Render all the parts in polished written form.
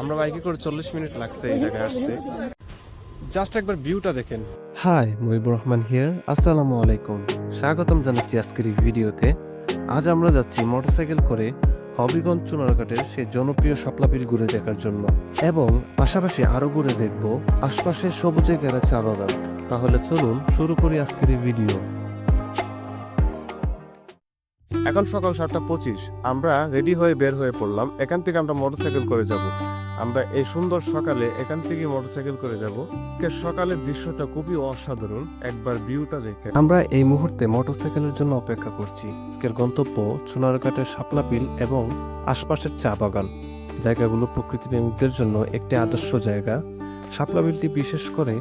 আমরা বাইকে করে 40 মিনিট লাগছে এই জায়গায় আসতে। জাস্ট একবার ভিউটা দেখেন। Hi, Muhibur Rahman here. আসসালামু আলাইকুম, স্বাগতম জানাচ্ছি আজকের এই ভিডিওতে। আজ আমরা যাচ্ছি মোটরসাইকেল করে হবিগঞ্জ চুনারঘাটের সেই জনপ্রিয় শাপলাপিল ঘুরে দেখার জন্য, এবং পাশাপাশি আরো ঘুরে দেখব আশপাশে সবুজে ঘেরা চা বাগান। তাহলে চলুন শুরু করি আজকের এই ভিডিও। এখন সকাল 7:25, আমরা রেডি হয়ে বের হয়ে পড়লাম। এখান থেকে আমরা মোটরসাইকেল করে যাব। আমরা এই সুন্দর সকালে এখান থেকে মোটরসাইকেল করে যাব। সকালের দৃশ্যটা খুবই অসাধারণ, একবার ভিউটা দেখে। আমরা এই মুহূর্তে মোটরসাইকেলের জন্য অপেক্ষা করছি। আজকের গন্তব্য চুনারঘাটের শাপলাপিল এবং আশপাশের চা বাগান। জায়গাগুলো প্রকৃতিপ্রেমিকদের জন্য একটি আদর্শ জায়গা। শাপলাবিলটি বিশেষ করে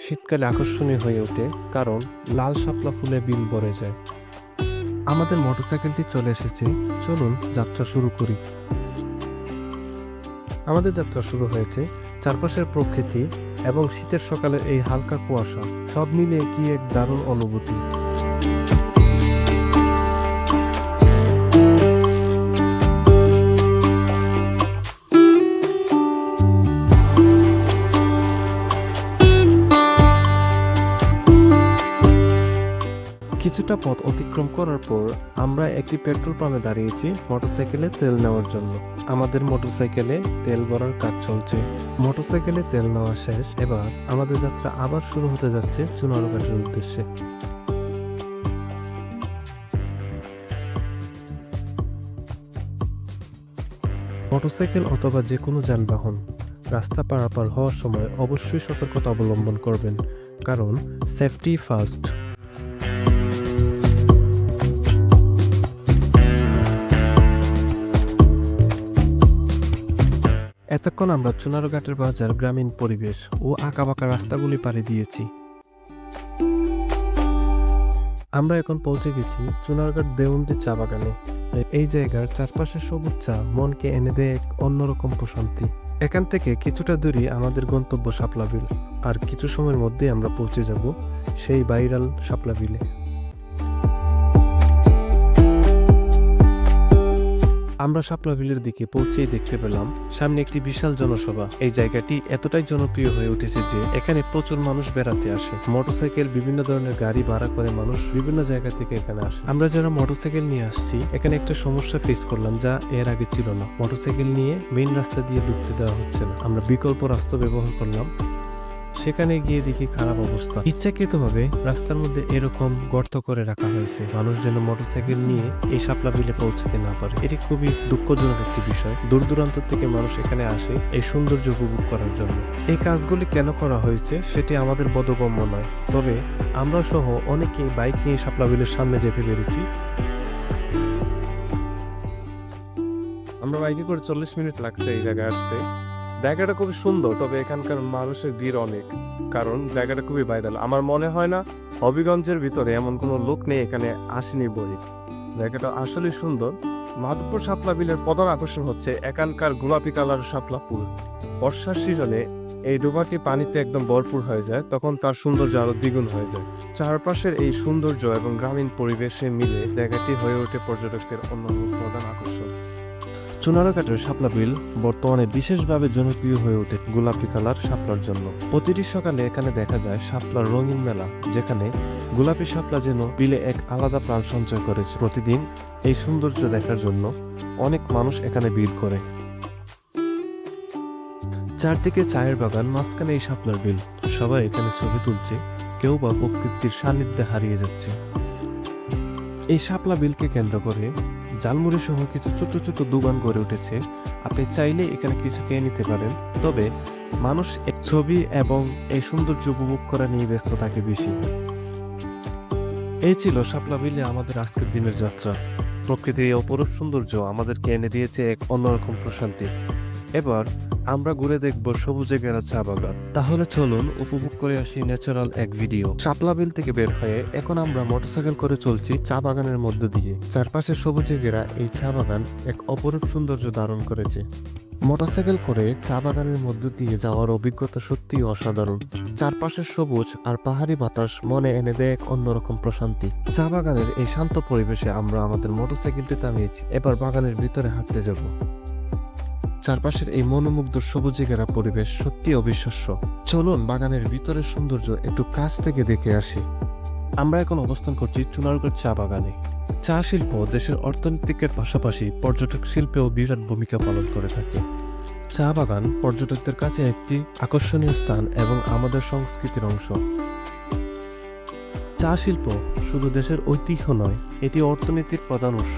শীতকালে আকর্ষণীয় হয়ে ওঠে, কারণ লাল শাপলা ফুলে বিল ভরে যায়। আমাদের মোটরসাইকেলটি চলে এসেছে, চলুন যাত্রা শুরু করি। আমাদের যাত্রা শুরু হয়েছে। চারপাশের প্রকৃতি এবং শীতের সকালের এই হালকা কুয়াশা সব মিলিয়ে কি এক দারুণ অনুভূতি। কিছুটা পথ অতিক্রম করার পর আমরা একটি পেট্রোল পাম্পে দাঁড়িয়েছি মোটরসাইকেলে তেল নেওয়ার জন্য। আমাদের মোটরসাইকেলে তেল ভরার কাজ চলছে। মোটরসাইকেলে তেল নেওয়া শেষ। এবার আমাদের যাত্রা আবার শুরু হতে যাচ্ছে চুনারঘাটের উদ্দেশ্যে। মোটরসাইকেল অথবা যে কোনো যানবাহন রাস্তা পারাপার হওয়ার সময় অবশ্যই সতর্কতা অবলম্বন করবেন, কারণ সেফটি ফার্স্ট। এতক্ষণ আমরা চুনারঘাটের বাজার, গ্রামীণ পরিবেশ ও আঁকাবাঁকা রাস্তাগুলি পাড়ি দিয়েছি। আমরা এখন পৌঁছে গেছি চুনারঘাট দেওবন্দি চা বাগানে। এই জায়গার চারপাশে সবুজ চা মনকে এনে দেয় এক অন্যরকম প্রশান্তি। এখান থেকে কিছুটা দূরে আমাদের গন্তব্য শাপলাবিল, আর কিছু সময়ের মধ্যে আমরা পৌঁছে যাব সেই ভাইরাল শাপলাবিলে। আমরা শাপলাবিলের দিকে পৌঁছেই দেখতে পেলাম সামনে একটি বিশাল জনসভা। এই জায়গাটি এতটাই জনপ্রিয় হয়ে উঠেছে যে এখানে প্রচুর মানুষ বেড়াতে আসে। মোটরসাইকেল, বিভিন্ন ধরনের গাড়ি ভাড়া করে মানুষ বিভিন্ন জায়গা থেকে এখানে আসে। আমরা যারা মোটরসাইকেল নিয়ে আসছি, এখানে একটা সমস্যা ফেস করলাম যা এর আগে ছিল না। মোটরসাইকেল নিয়ে মেইন রাস্তা দিয়ে ঢুকতে দেওয়া হচ্ছে না। আমরা বিকল্প রাস্তা ব্যবহার করলাম। সেখানে গিয়ে দেখি খারাপ অবস্থা। ইচ্ছাকৃতভাবে রাস্তার মধ্যে এরকম গর্ত করে রাখা হয়েছে, মানুষ যেন মোটরসাইকেল নিয়ে এই শাপলাবিলে পৌঁছতে না পারে। এটি খুবই দুঃখজনক একটি বিষয়। দূর দূরান্ত থেকে মানুষ এখানে আসে এই সৌন্দর্য উপভোগ করার জন্য। এই কাজগুলি কেন করা হয়েছে সেটি আমাদের বোধগম্য নয়, তবে আমরা সহ অনেকেই বাইক নিয়ে শাপলাবিলের সামনে যেতে পেরেছি। আমরা বাইকে করে 40 মিনিট লাগছে এই জায়গায় আসতে। জায়গাটা খুবই সুন্দর, তবে এখানকার মানুষের ভিড় অনেক, কারণ জায়গাটা খুবই ভাইরাল। আমার মনে হয় না হবিগঞ্জের ভিতরে এমন কোনো লোক নেই এখানে আসেনি বলে। জায়গাটা আসলে সুন্দর। মাধবপুর শাপলাবিলের প্রধান আকর্ষণ হচ্ছে এখানকার গোলাপি কালার শাপলা ফুল। বর্ষার সিজনে এই ডোবাটি পানিতে একদম ভরপুর হয়ে যায়, তখন তার সৌন্দর্য আরো দ্বিগুণ হয়ে যায়। চারপাশের এই সৌন্দর্য এবং গ্রামীণ পরিবেশে মিলে জায়গাটি হয়ে ওঠে পর্যটকদের অন্যান্য প্রধান আকর্ষণ। চুনারঘাটের শাপলাবিল বর্তমানে বিশেষভাবে জনপ্রিয় হয়ে ওঠে গোলাপি কালার শাপলার জন্য। প্রতিটি সকালে এখানে দেখা যায় শাপলার রঙিন মেলা, যেখানে গোলাপি শাপলা যেন বিলে এক আলাদা প্রাণ সঞ্চয় করেছে। প্রতিদিন এই সৌন্দর্য দেখার জন্য অনেক মানুষ এখানে ভিড় করে। চারদিকে চায়ের বাগান, মাঝখানে এই শাপলার বিল। সবাই এখানে ছবি তুলছে, কেউ বা প্রকৃতির সান্নিধ্যে হারিয়ে যাচ্ছে। এই শাপলা বিলকে কেন্দ্র করে জালমুড়ি সহ কিছু ছোট ছোট দোকান গড়ে উঠেছে। আপনি চাইলে এখানে কিছু খেয়ে নিতে পারেন, তবে মানুষ এক ছবি এবং এই সৌন্দর্য উপভোগ করা নিয়ে ব্যস্ত থাকে বেশি। এই ছিল শাপলাবিলে আমাদের আজকের দিনের যাত্রা। প্রকৃতির এই অপরূপ সৌন্দর্য আমাদেরকে এনে দিয়েছে এক অন্যরকম প্রশান্তি। এবার আমরা ঘুরে দেখব সবুজে ঘেরা চা বাগান। তাহলে চলুন উপভোগ করে আসি ন্যাচারাল এক ভিডিও। শাপলাবিল থেকে বের হয়ে এখন আমরা মোটরসাইকেল করে চলছি চা বাগানের মধ্য দিয়ে। চারপাশে সবুজে ঘেরা এই চা বাগান এক অপরূপ সৌন্দর্য ধারণ করেছে। মোটরসাইকেল করে চা বাগানের মধ্য দিয়ে যাওয়ার অভিজ্ঞতা সত্যিই অসাধারণ। চারপাশের সবুজ আর পাহাড়ি বাতাস মনে এনে দেয় এক অন্যরকম প্রশান্তি। চা বাগানের এই শান্ত পরিবেশে আমরা আমাদের মোটরসাইকেলটি থামিয়েছি। এবার বাগানের ভিতরে হাঁটতে যাব। চারপাশের এই মনোমুগ্ধ সবুজে ঘেরা পরিবেশ সত্যি অবিশ্বাস্য। চলুন বাগানের ভিতরের সৌন্দর্য একটু কাছ থেকে দেখে আসি। আমরা এখন অবস্থান করছি চুনারগড় চা বাগানে। চা শিল্প দেশের অর্থনীতিকের পাশাপাশি পর্যটক শিল্পেও বিরাট ভূমিকা পালন করে থাকে। চা বাগান পর্যটকদের কাছে একটি আকর্ষণীয় স্থান এবং আমাদের সংস্কৃতির অংশ। চা শিল্প শুধু দেশের ঐতিহ্য নয়, এটি অর্থনীতির প্রধান উৎস।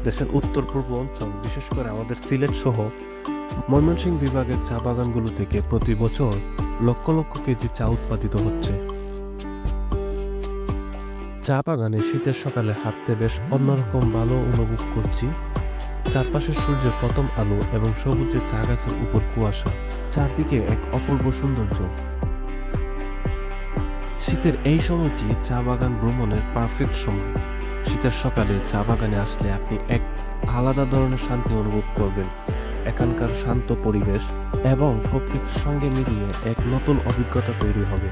দেশের উত্তর পূর্ব অঞ্চল, বিশেষ করে আমাদের সিলেট সহ ময়মনসিংহ বিভাগের চা বাগানগুলো থেকে প্রতি বছর লক্ষ লক্ষ কেজি চা উৎপাদিত হচ্ছে। চা বাগানে শীতের সকালে হাঁটতে বেশ অন্যরকম ভালো অনুভব করছি। চারপাশে সূর্যের প্রথম আলো এবং সবুজে চা গাছের উপর কুয়াশা, চারদিকে এক অপূর্ব সৌন্দর্য। শীতের এই সময়টি চা বাগান ভ্রমণের পারফেক্ট সময়। শীতের সকালে চা বাগানে আসলে আপনি এক আলাদা ধরনের শান্তি অনুভব করবেন। এখানকার শান্ত পরিবেশ এবং প্রকৃতির সঙ্গে মিলিয়ে এক নতুন অভিজ্ঞতা তৈরি হবে।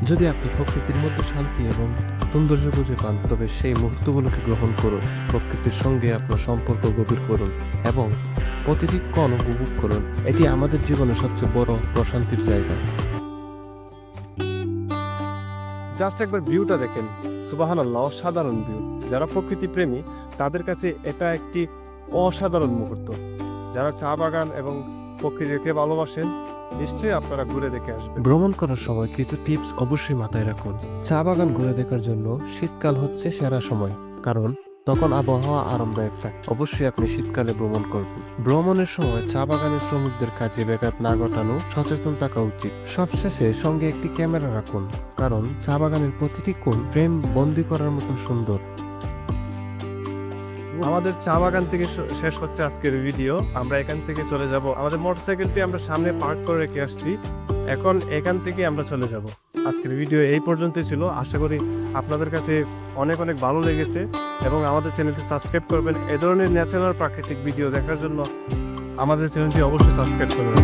যদি আপনি প্রকৃতির মধ্যে শান্তি এবং সৌন্দর্য খুঁজে পান, তবে সেই মুহূর্তগুলোকে গ্রহণ করুন। প্রকৃতির সঙ্গে আপনার সম্পর্ক গভীর করুন এবং প্রতিটি ক্ষণ উপভোগ করুন। এটি আমাদের জীবনের সবচেয়ে বড় প্রশান্তির জায়গা। জাস্ট একবার ভিউটা দেখেন, সুবহানাল্লাহ, অসাধারণ ভিউ। যারা প্রকৃতি প্রেমী তাদের কাছে এটা একটি অসাধারণ মুহূর্ত। যারা চা বাগান এবং প্রকৃতিকে ভালোবাসেন, নিশ্চয়ই আপনারা ঘুরে দেখে আসবেন। ভ্রমণ করার সময় কিছু টিপস অবশ্যই মাথায় রাখুন। চা বাগান ঘুরে দেখার জন্য শীতকাল হচ্ছে সেরা সময়, কারণ তখন আবহাওয়া আরামদায়ক থাকে। অবশ্যই আপনি শীতকালে ভ্রমণ করবেন। ভ্রমণের সময় চা বাগানের শ্রমিকদের কাজে ব্যাঘাত না ঘটানো সচেতন থাকা উচিত। সবশেষে সঙ্গে একটি ক্যামেরা রাখুন, কারণ চা বাগানের প্রতিটি কোণ ফ্রেম বন্দি করার মতন সুন্দর। আমাদের চা বাগান থেকে শেষ হচ্ছে আজকের ভিডিও। আমরা এখান থেকে চলে যাব। আমাদের মোটরসাইকেলটি আমরা সামনে পার্ক করে রেখে আসছি, এখন এখান থেকে আমরা চলে যাব। আজকের ভিডিও এই পর্যন্তই ছিল। আশা করি আপনাদের কাছে অনেক অনেক ভালো লেগেছে এবং আমাদের চ্যানেলটি সাবস্ক্রাইব করবেন। এ ধরনের ন্যাচারাল প্রাকৃতিক ভিডিও দেখার জন্য আমাদের চ্যানেলটি অবশ্যই সাবস্ক্রাইব করবেন।